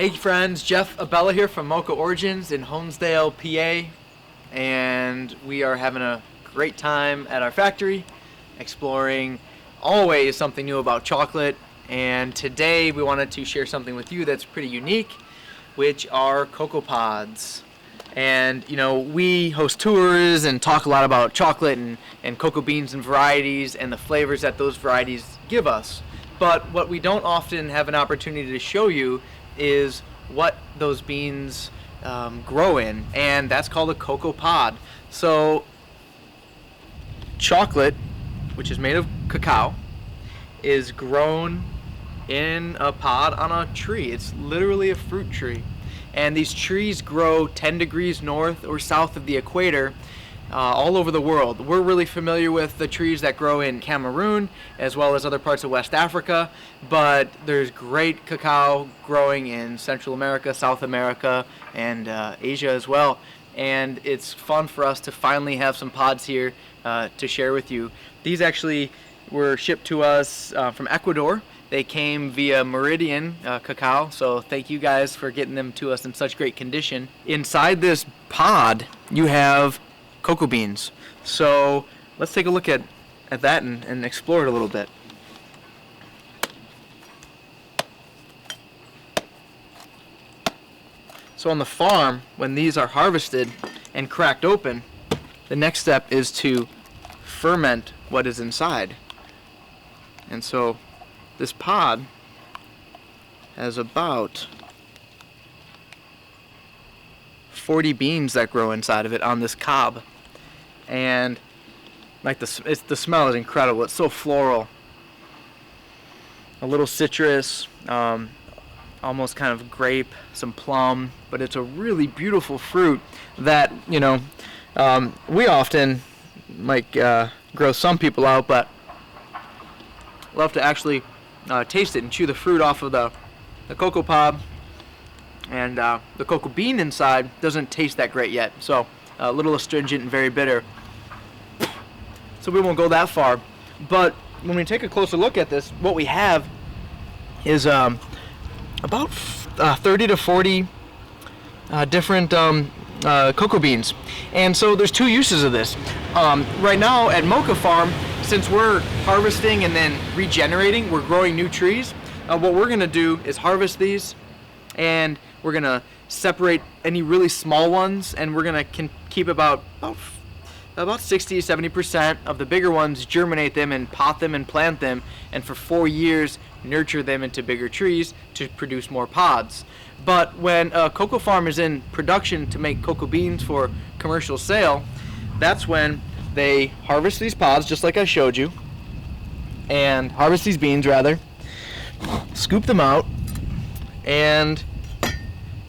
Hey friends, Jeff Abella here from Mocha Origins in Honesdale, PA, and we are having a great time at our factory, exploring always something new about chocolate. And today we wanted to share something with you that's pretty unique, which are cocoa pods. And you know, we host tours and talk a lot about chocolate and cocoa beans and varieties and the flavors that those varieties give us. But what we don't often have an opportunity to show you is what those beans grow in, and that's called a cocoa pod. So chocolate, which is made of cacao, is grown in a pod on a tree. It's literally a fruit tree, and these trees grow 10 degrees north or south of the equator all over the world. We're really familiar with the trees that grow in Cameroon as well as other parts of West Africa, but there's great cacao growing in Central America, South America, and Asia as well. And it's fun for us to finally have some pods here to share with you. These actually were shipped to us from Ecuador. They came via Meridian cacao, so thank you guys for getting them to us in such great condition. Inside this pod, you have cocoa beans. So let's take a look at that and explore it a little bit. So on the farm, when these are harvested and cracked open, the next step is to ferment what is inside. And so this pod has about 40 beans that grow inside of it on this cob, and like the smell is incredible. It's so floral, a little citrus, almost kind of grape, some plum, but it's a really beautiful fruit that, you know, we often might grow some people out, but love to actually taste it and chew the fruit off of the cocoa pod. And the cocoa bean inside doesn't taste that great yet, so a little astringent and very bitter. So we won't go that far. But when we take a closer look at this, what we have is about 30 to 40 different cocoa beans. And so there's two uses of this. Right now at Mocha Farm, since we're harvesting and then regenerating, we're growing new trees. What we're going to do is harvest these, and we're going to separate any really small ones, and we're going to keep about 60-70% of the bigger ones, germinate them and pot them and plant them, and for 4 years nurture them into bigger trees to produce more pods. But when a cocoa farm is in production to make cocoa beans for commercial sale, that's when they harvest these pods, just like I showed you, and harvest these beans rather, scoop them out, and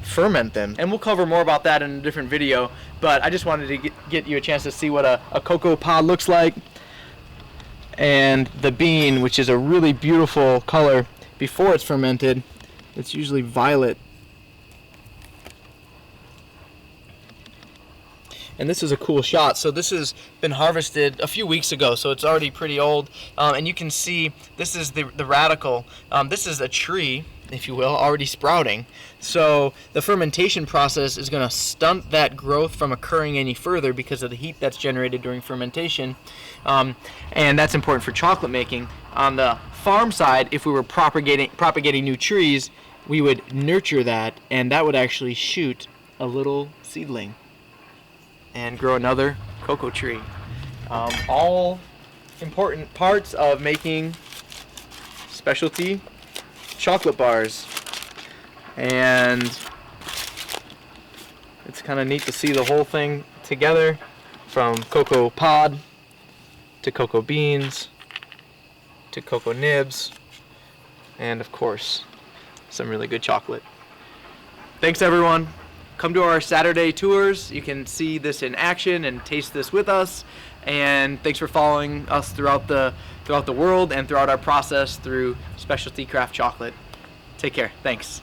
ferment them. And we'll cover more about that in a different video, but I just wanted to get you a chance to see what a cocoa pod looks like. And the bean, which is a really beautiful color before it's fermented, it's usually violet. And this is a cool shot. So this has been harvested a few weeks ago, so it's already pretty old. And you can see this is the radicle. This is a tree, if you will, already sprouting. So the fermentation process is going to stunt that growth from occurring any further because of the heat that's generated during fermentation. And that's important for chocolate making. On the farm side, if we were propagating new trees, we would nurture that, and that would actually shoot a little seedling and grow another cocoa tree. All important parts of making specialty chocolate bars. And it's kind of neat to see the whole thing together, from cocoa pod to cocoa beans to cocoa nibs, and of course some really good chocolate. Thanks everyone. Come to our Saturday tours. You can see this in action and taste this with us. And thanks for following us throughout the world and throughout our process through specialty craft chocolate. Take care. Thanks.